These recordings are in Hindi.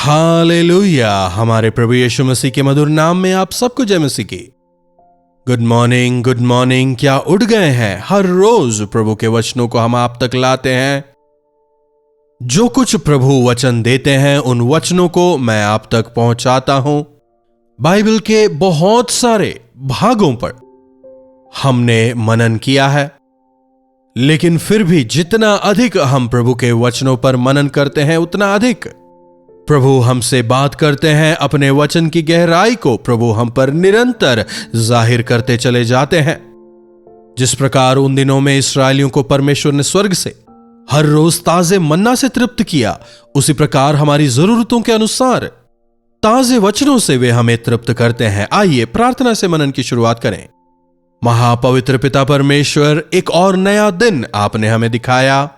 हालेलुया। हमारे प्रभु यीशु मसीह के मधुर नाम में आप सबको जय मसीह की। Good morning, good morning. क्या उठ गए हैं? हर रोज प्रभु के वचनों को हम आप तक लाते हैं। जो कुछ प्रभु वचन देते हैं उन वचनों को मैं आप तक पहुंचाता हूं। बाइबल के बहुत सारे भागों पर हमने मनन किया है, लेकिन फिर भी जितना अधिक हम प्रभु के वचनों पर मनन करते हैं उतना अधिक प्रभु हमसे बात करते हैं। अपने वचन की गहराई को प्रभु हम पर निरंतर जाहिर करते चले जाते हैं। जिस प्रकार उन दिनों में इस्राएलियों को परमेश्वर ने स्वर्ग से हर रोज ताजे मन्ना से तृप्त किया, उसी प्रकार हमारी जरूरतों के अनुसार ताजे वचनों से वे हमें तृप्त करते हैं। आइए प्रार्थना से मनन की शुरुआत करें। महापवित्र पिता परमेश्वर, एक और नया दिन आपने हमें दिखाया।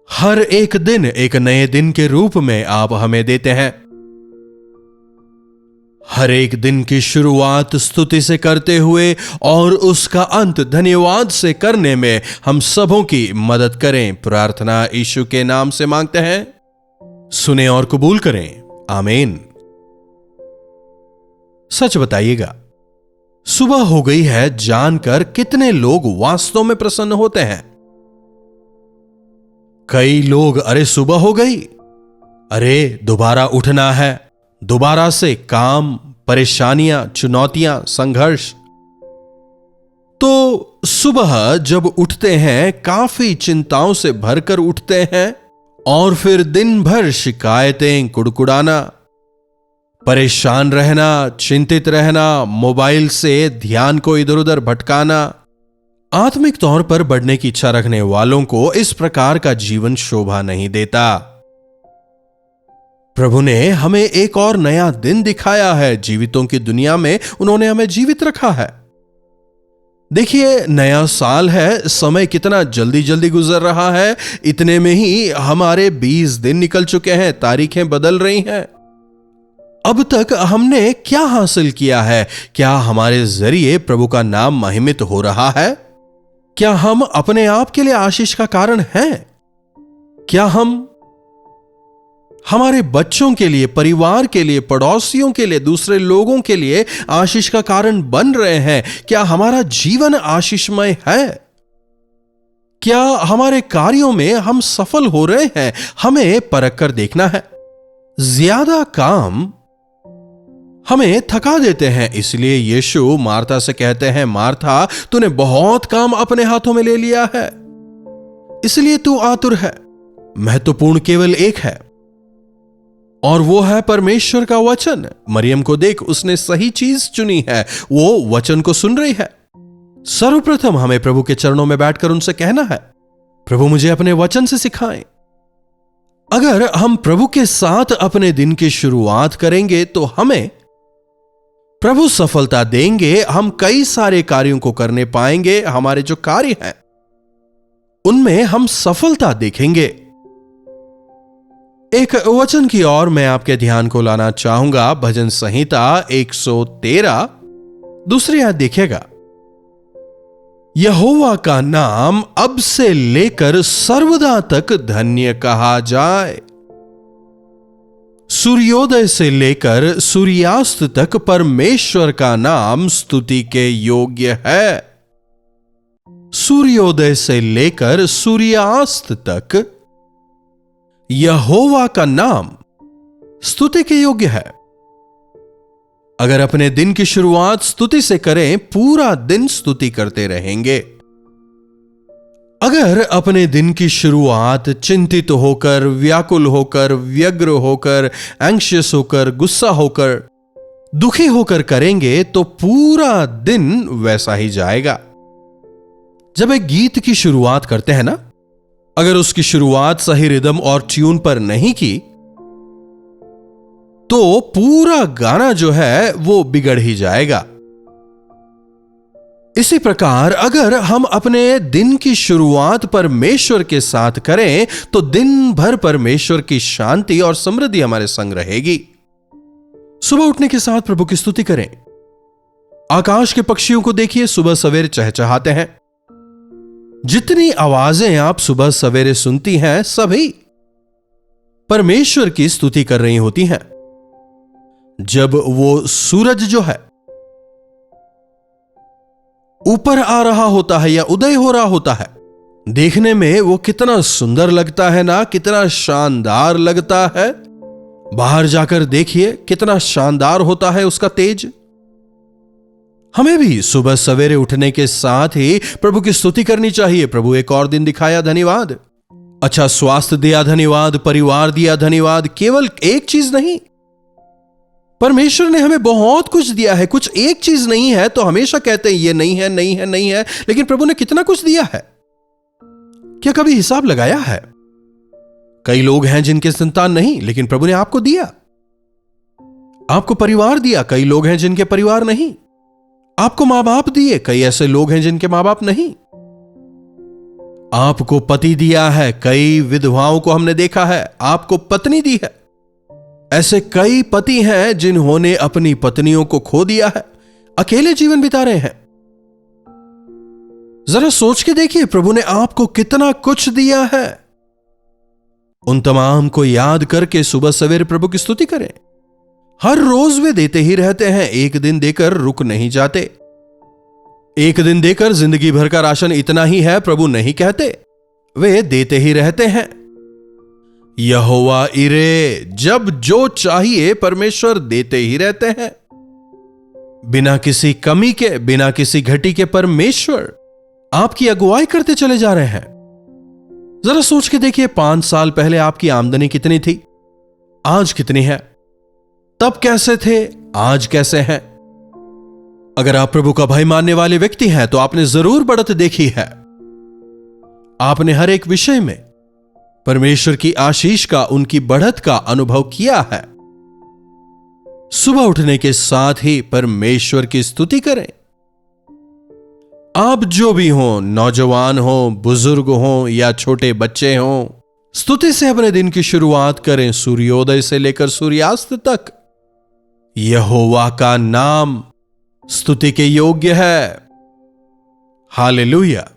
हर एक दिन एक नए दिन के रूप में आप हमें देते हैं। हर एक दिन की शुरुआत स्तुति से करते हुए और उसका अंत धन्यवाद से करने में हम सबों की मदद करें। प्रार्थना यीशु के नाम से मांगते हैं, सुने और कबूल करें। आमीन। सच बताइएगा, सुबह हो गई है जानकर कितने लोग वास्तव में प्रसन्न होते हैं? कई लोग अरे सुबह हो गई, अरे दोबारा उठना है, दोबारा से काम, परेशानियां, चुनौतियां, संघर्ष। तो सुबह जब उठते हैं काफी चिंताओं से भरकर उठते हैं और फिर दिन भर शिकायतें, कुड़कुड़ाना, परेशान रहना, चिंतित रहना, मोबाइल से ध्यान को इधर उधर भटकाना। आत्मिक तौर पर बढ़ने की इच्छा रखने वालों को इस प्रकार का जीवन शोभा नहीं देता। प्रभु ने हमें एक और नया दिन दिखाया है। जीवितों की दुनिया में उन्होंने हमें जीवित रखा है। देखिए, नया साल है, समय कितना जल्दी जल्दी गुजर रहा है। इतने में ही हमारे 20 दिन निकल चुके हैं, तारीखें बदल रही हैं। अब तक हमने क्या हासिल किया है? क्या हमारे जरिए प्रभु का नाम महिमित हो रहा है? क्या हम अपने आप के लिए आशीष का कारण हैं? क्या हम हमारे बच्चों के लिए, परिवार के लिए, पड़ोसियों के लिए, दूसरे लोगों के लिए आशीष का कारण बन रहे हैं? क्या हमारा जीवन आशीषमय है? क्या हमारे कार्यों में हम सफल हो रहे हैं? हमें परख कर देखना है। ज्यादा काम हमें थका देते हैं, इसलिए यीशु मार्था से कहते हैं, मार्था, तूने बहुत काम अपने हाथों में ले लिया है, इसलिए तू आतुर है। महत्वपूर्ण केवल एक है और वो है परमेश्वर का वचन। मरियम को देख, उसने सही चीज चुनी है, वो वचन को सुन रही है। सर्वप्रथम हमें प्रभु के चरणों में बैठकर उनसे कहना है, प्रभु मुझे अपने वचन से सिखाएं। अगर हम प्रभु के साथ अपने दिन की शुरुआत करेंगे तो हमें प्रभु सफलता देंगे। हम कई सारे कार्यों को करने पाएंगे। हमारे जो कार्य हैं उनमें हम सफलता देखेंगे। एक वचन की ओर मैं आपके ध्यान को लाना चाहूंगा। भजन संहिता 113 दूसरी आयत देखिएगा। यहोवा का नाम अब से लेकर सर्वदा तक धन्य कहा जाए। सूर्योदय से लेकर सूर्यास्त तक परमेश्वर का नाम स्तुति के योग्य है। सूर्योदय से लेकर सूर्यास्त तक यहोवा का नाम स्तुति के योग्य है। अगर अपने दिन की शुरुआत स्तुति से करें, पूरा दिन स्तुति करते रहेंगे। अगर अपने दिन की शुरुआत चिंतित होकर, व्याकुल होकर, व्यग्र होकर, एंग्शियस होकर, गुस्सा होकर, दुखी होकर करेंगे तो पूरा दिन वैसा ही जाएगा। जब एक गीत की शुरुआत करते हैं ना, अगर उसकी शुरुआत सही रिदम और ट्यून पर नहीं की तो पूरा गाना जो है वो बिगड़ ही जाएगा। इसी प्रकार अगर हम अपने दिन की शुरुआत परमेश्वर के साथ करें तो दिन भर परमेश्वर की शांति और समृद्धि हमारे संग रहेगी। सुबह उठने के साथ प्रभु की स्तुति करें। आकाश के पक्षियों को देखिए, सुबह सवेरे चहचहाते हैं। जितनी आवाजें आप सुबह सवेरे सुनती हैं, सभी परमेश्वर की स्तुति कर रही होती हैं। जब वो सूरज जो है ऊपर आ रहा होता है या उदय हो रहा होता है, देखने में वो कितना सुंदर लगता है ना, कितना शानदार लगता है। बाहर जाकर देखिए कितना शानदार होता है उसका तेज। हमें भी सुबह सवेरे उठने के साथ ही प्रभु की स्तुति करनी चाहिए। प्रभु एक और दिन दिखाया, धन्यवाद। अच्छा स्वास्थ्य दिया, धन्यवाद। परिवार दिया, धन्यवाद। केवल एक चीज नहीं, परमेश्वर ने हमें बहुत कुछ दिया है। कुछ एक चीज नहीं है तो हमेशा कहते हैं ये नहीं है, नहीं है, नहीं है। लेकिन प्रभु ने कितना कुछ दिया है, क्या कभी हिसाब लगाया है? कई लोग हैं जिनके संतान नहीं, लेकिन प्रभु ने आपको दिया, आपको परिवार दिया। कई लोग हैं जिनके परिवार नहीं। आपको मां बाप दिए, कई ऐसे लोग हैं जिनके मां बाप नहीं। आपको पति दिया है, कई विधवाओं को हमने देखा है। आपको पत्नी दी है, ऐसे कई पति हैं जिन्होंने अपनी पत्नियों को खो दिया है, अकेले जीवन बिता रहे हैं। जरा सोच के देखिए प्रभु ने आपको कितना कुछ दिया है। उन तमाम को याद करके सुबह सवेरे प्रभु की स्तुति करें। हर रोज वे देते ही रहते हैं, एक दिन देकर रुक नहीं जाते। एक दिन देकर जिंदगी भर का राशन इतना ही है प्रभु नहीं कहते, वे देते ही रहते हैं। यहोवा इरे, जब जो चाहिए परमेश्वर देते ही रहते हैं, बिना किसी कमी के, बिना किसी घटी के परमेश्वर आपकी अगुवाई करते चले जा रहे हैं। जरा सोच के देखिए 5 साल पहले आपकी आमदनी कितनी थी, आज कितनी है? तब कैसे थे, आज कैसे हैं? अगर आप प्रभु का भय मानने वाले व्यक्ति हैं तो आपने जरूर बढ़त देखी है। आपने हर एक विषय में परमेश्वर की आशीष का, उनकी बढ़त का अनुभव किया है। सुबह उठने के साथ ही परमेश्वर की स्तुति करें। आप जो भी हो, नौजवान हो, बुजुर्ग हो या छोटे बच्चे हो, स्तुति से अपने दिन की शुरुआत करें। सूर्योदय से लेकर सूर्यास्त तक यहोवा का नाम स्तुति के योग्य है। हालेलुया।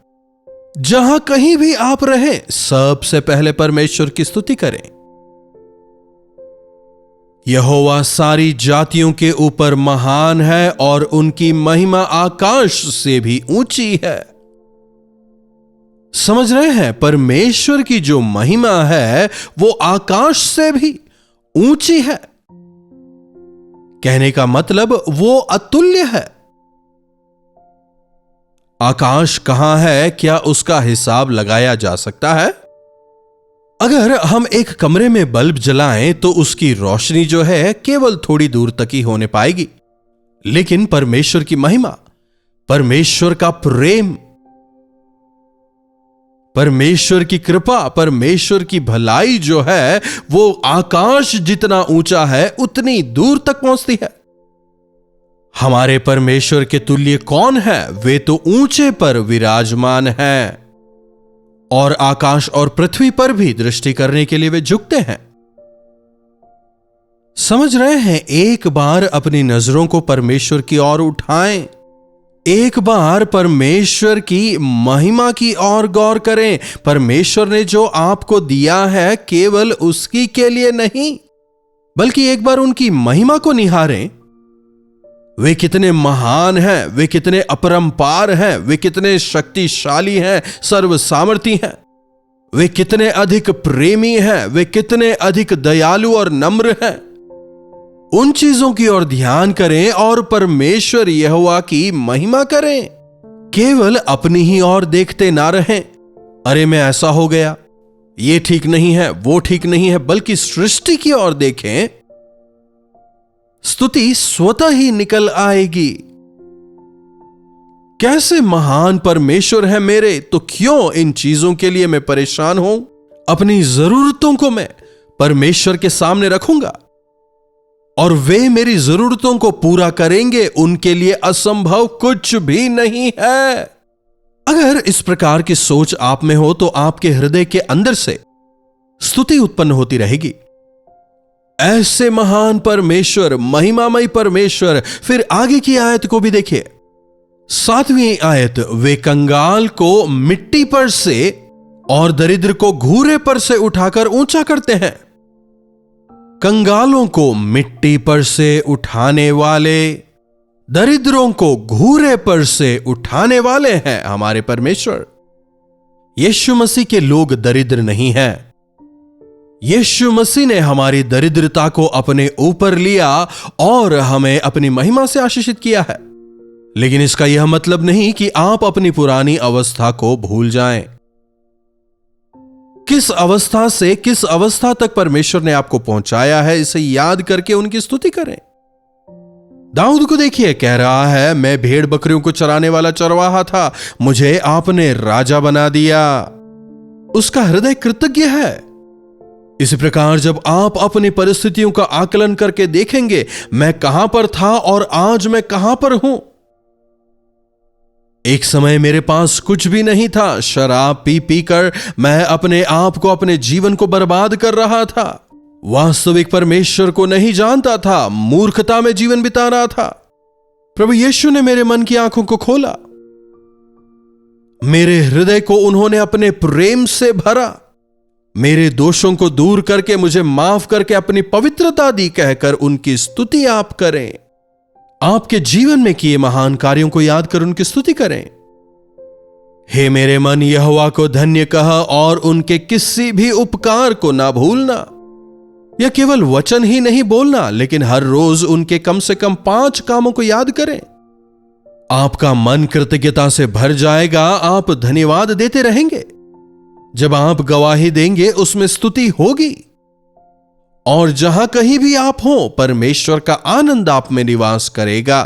जहां कहीं भी आप रहें, सबसे पहले परमेश्वर की स्तुति करें। यहोवा सारी जातियों के ऊपर महान है और उनकी महिमा आकाश से भी ऊंची है। समझ रहे हैं, परमेश्वर की जो महिमा है वो आकाश से भी ऊंची है। कहने का मतलब वो अतुल्य है। आकाश कहां है, क्या उसका हिसाब लगाया जा सकता है? अगर हम एक कमरे में बल्ब जलाएं तो उसकी रोशनी जो है केवल थोड़ी दूर तक ही होने पाएगी। लेकिन परमेश्वर की महिमा, परमेश्वर का प्रेम, परमेश्वर की कृपा, परमेश्वर की भलाई जो है वो आकाश जितना ऊंचा है उतनी दूर तक पहुंचती है। हमारे परमेश्वर के तुल्य कौन है? वे तो ऊंचे पर विराजमान हैं और आकाश और पृथ्वी पर भी दृष्टि करने के लिए वे झुकते हैं। समझ रहे हैं? एक बार अपनी नजरों को परमेश्वर की ओर उठाएं। एक बार परमेश्वर की महिमा की ओर गौर करें। परमेश्वर ने जो आपको दिया है केवल उसकी के लिए नहीं, बल्कि एक बार उनकी महिमा को निहारें। वे कितने महान हैं, वे कितने अपरंपार हैं, वे कितने शक्तिशाली हैं, सर्वसामर्थी हैं, वे कितने अधिक प्रेमी हैं, वे कितने अधिक दयालु और नम्र हैं। उन चीजों की ओर ध्यान करें और परमेश्वर यहोवा की महिमा करें। केवल अपनी ही ओर देखते ना रहें, अरे मैं ऐसा हो गया, ये ठीक नहीं है, वो ठीक नहीं है, बल्कि सृष्टि की ओर देखें। स्तुति स्वतः ही निकल आएगी। कैसे महान परमेश्वर है मेरे, तो क्यों इन चीजों के लिए मैं परेशान हूं? अपनी जरूरतों को मैं परमेश्वर के सामने रखूंगा और वे मेरी जरूरतों को पूरा करेंगे। उनके लिए असंभव कुछ भी नहीं है। अगर इस प्रकार की सोच आप में हो तो आपके हृदय के अंदर से स्तुति उत्पन्न होती रहेगी। ऐसे महान परमेश्वर, महिमामय परमेश्वर। फिर आगे की आयत को भी देखिए, 7वीं आयत, वे कंगाल को मिट्टी पर से और दरिद्र को घूरे पर से उठाकर ऊंचा करते हैं। कंगालों को मिट्टी पर से उठाने वाले, दरिद्रों को घूरे पर से उठाने वाले हैं हमारे परमेश्वर। यीशु मसीह के लोग दरिद्र नहीं हैं। यीशु मसीह ने हमारी दरिद्रता को अपने ऊपर लिया और हमें अपनी महिमा से आशीषित किया है। लेकिन इसका यह मतलब नहीं कि आप अपनी पुरानी अवस्था को भूल जाएं। किस अवस्था से किस अवस्था तक परमेश्वर ने आपको पहुंचाया है, इसे याद करके उनकी स्तुति करें। दाऊद को देखिए, कह रहा है, मैं भेड़ बकरियों को चराने वाला चरवाहा था, मुझे आपने राजा बना दिया। उसका हृदय कृतज्ञ है। इसी प्रकार जब आप अपनी परिस्थितियों का आकलन करके देखेंगे, मैं कहां पर था और आज मैं कहां पर हूं। एक समय मेरे पास कुछ भी नहीं था, शराब पी पी कर मैं अपने आप को, अपने जीवन को बर्बाद कर रहा था। वास्तविक परमेश्वर को नहीं जानता था, मूर्खता में जीवन बिता रहा था। प्रभु यीशु ने मेरे मन की आंखों को खोला, मेरे हृदय को उन्होंने अपने प्रेम से भरा, मेरे दोषों को दूर करके मुझे माफ करके अपनी पवित्रता दी, कहकर उनकी स्तुति आप करें। आपके जीवन में किए महान कार्यों को याद कर उनकी स्तुति करें। हे मेरे मन, यहोवा को धन्य कह और उनके किसी भी उपकार को ना भूलना। यह केवल वचन ही नहीं बोलना, लेकिन हर रोज उनके कम से कम 5 कामों को याद करें। आपका मन कृतज्ञता से भर जाएगा, आप धन्यवाद देते रहेंगे। जब आप गवाही देंगे उसमें स्तुति होगी, और जहां कहीं भी आप हो, परमेश्वर का आनंद आप में निवास करेगा।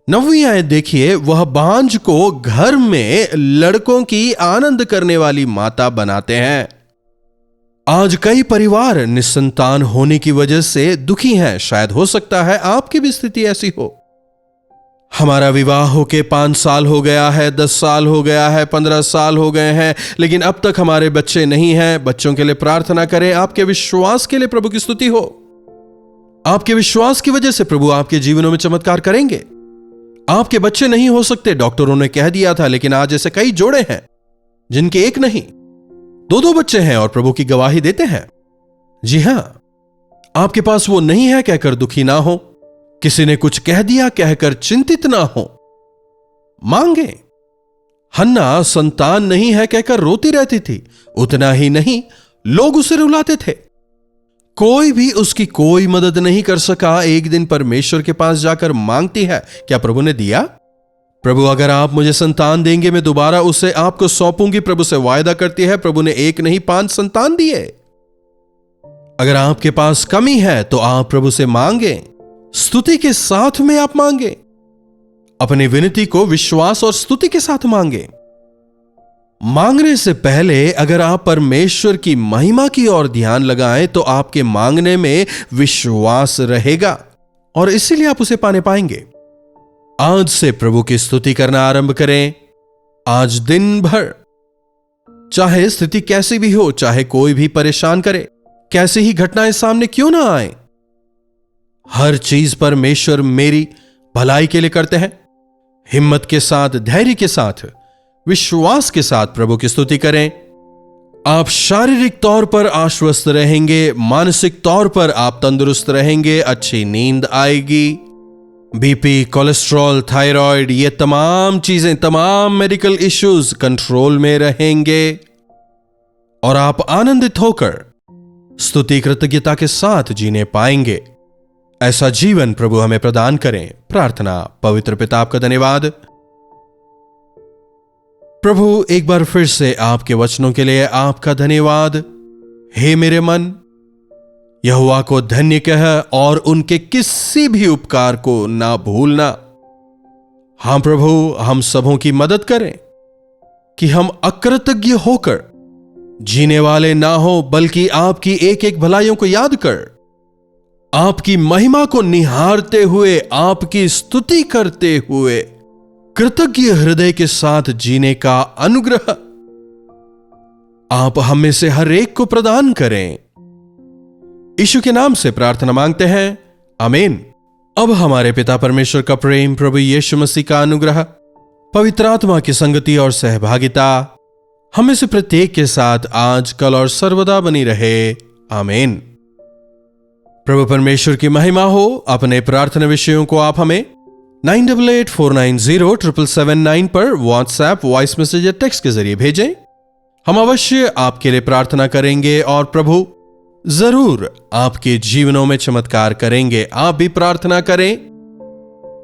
9वीं आयत देखिए, वह बांझ को घर में लड़कों की आनंद करने वाली माता बनाते हैं। आज कई परिवार निसंतान होने की वजह से दुखी हैं। शायद हो सकता है आपकी भी स्थिति ऐसी हो। हमारा विवाह होके 5 साल हो गया है, 10 साल हो गया है, 15 साल हो गए हैं, लेकिन अब तक हमारे बच्चे नहीं हैं। बच्चों के लिए प्रार्थना करें। आपके विश्वास के लिए प्रभु की स्तुति हो। आपके विश्वास की वजह से प्रभु आपके जीवनों में चमत्कार करेंगे। आपके बच्चे नहीं हो सकते, डॉक्टरों ने कह दिया था, लेकिन आज ऐसे कई जोड़े हैं जिनके एक नहीं 2-2 बच्चे हैं और प्रभु की गवाही देते हैं। जी हां, आपके पास वो नहीं है कहकर दुखी ना हो, किसी ने कुछ कह दिया कहकर चिंतित ना हो। मांगे। हन्ना संतान नहीं है कहकर रोती रहती थी, उतना ही नहीं लोग उसे रुलाते थे। कोई भी उसकी कोई मदद नहीं कर सका। एक दिन परमेश्वर के पास जाकर मांगती है, क्या प्रभु ने दिया? प्रभु, अगर आप मुझे संतान देंगे, मैं दोबारा उसे आपको सौंपूंगी। प्रभु से वायदा करती है। प्रभु ने 1 नहीं 5 संतान दिए। अगर आपके पास कमी है तो आप प्रभु से मांगे, स्तुति के साथ में आप मांगे। अपनी विनती को विश्वास और स्तुति के साथ मांगे। मांगने से पहले अगर आप परमेश्वर की महिमा की ओर ध्यान लगाएं तो आपके मांगने में विश्वास रहेगा और इसीलिए आप उसे पाने पाएंगे। आज से प्रभु की स्तुति करना आरंभ करें। आज दिन भर, चाहे स्थिति कैसी भी हो, चाहे कोई भी परेशान करे, कैसी ही घटनाएं सामने क्यों ना आए, हर चीज परमेश्वर मेरी भलाई के लिए करते हैं। हिम्मत के साथ, धैर्य के साथ, विश्वास के साथ प्रभु की स्तुति करें। आप शारीरिक तौर पर आश्वस्त रहेंगे, मानसिक तौर पर आप तंदुरुस्त रहेंगे, अच्छी नींद आएगी। बीपी, कोलेस्ट्रॉल, थायराइड, ये तमाम चीजें, तमाम मेडिकल इश्यूज कंट्रोल में रहेंगे और आप आनंदित होकर स्तुति कृतज्ञता के साथ जीने पाएंगे। ऐसा जीवन प्रभु हमें प्रदान करें। प्रार्थना। पवित्र पिता, आपका धन्यवाद प्रभु, एक बार फिर से आपके वचनों के लिए आपका धन्यवाद। हे मेरे मन, यहोवा को धन्य कह और उनके किसी भी उपकार को ना भूलना। हां प्रभु, हम सबों की मदद करें कि हम अकृतज्ञ होकर जीने वाले ना हो, बल्कि आपकी एक एक भलाइयों को याद कर, आपकी महिमा को निहारते हुए, आपकी स्तुति करते हुए, कृतज्ञ हृदय के साथ जीने का अनुग्रह आप हमें से हर एक को प्रदान करें। यीशु के नाम से प्रार्थना मांगते हैं, आमीन। अब हमारे पिता परमेश्वर का प्रेम, प्रभु यीशु मसीह का अनुग्रह, पवित्र आत्मा की संगति और सहभागिता हमें से प्रत्येक के साथ आज, कल और सर्वदा बनी रहे। आमीन। प्रभु परमेश्वर की महिमा हो। अपने प्रार्थना विषयों को आप हमें 9884907779 पर व्हाट्सएप, वॉइस मैसेज या टेक्स्ट के जरिए भेजें। हम अवश्य आपके लिए प्रार्थना करेंगे और प्रभु जरूर आपके जीवनों में चमत्कार करेंगे। आप भी प्रार्थना करें,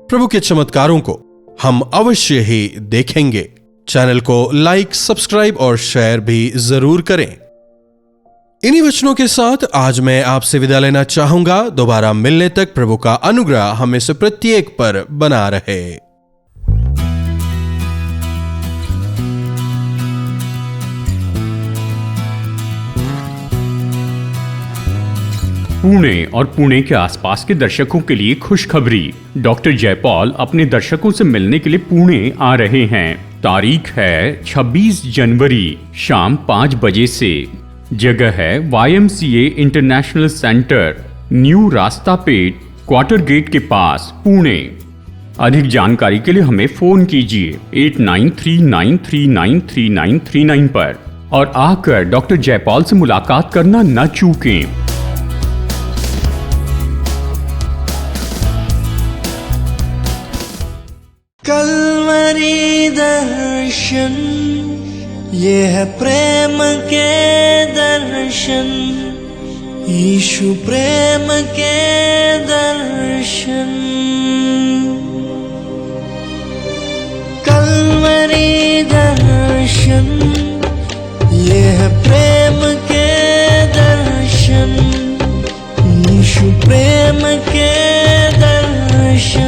प्रभु के चमत्कारों को हम अवश्य ही देखेंगे। चैनल को लाइक, सब्सक्राइब और शेयर भी जरूर करें। इन्हीं वचनों के साथ आज मैं आपसे विदा लेना चाहूंगा। दोबारा मिलने तक प्रभु का अनुग्रह हमें से प्रत्येक पर बना रहे। पुणे और पुणे के आसपास के दर्शकों के लिए खुशखबरी। डॉक्टर जयपॉल अपने दर्शकों से मिलने के लिए पुणे आ रहे हैं। तारीख है 26 जनवरी शाम 5 बजे से। जगह है YMCA इंटरनेशनल सेंटर, न्यू रास्ता पेट, क्वार्टर गेट के पास, पुणे। अधिक जानकारी के लिए हमें फोन कीजिए 8939393939 पर और आकर डॉक्टर जयपॉल से मुलाकात करना न चूकें। कल्वरी दर्शन, ये है प्रेम के दर्शन, यीशु प्रेम के दर्शन। कल्वरी दर्शन, ये है प्रेम के दर्शन, यीशु प्रेम के दर्शन।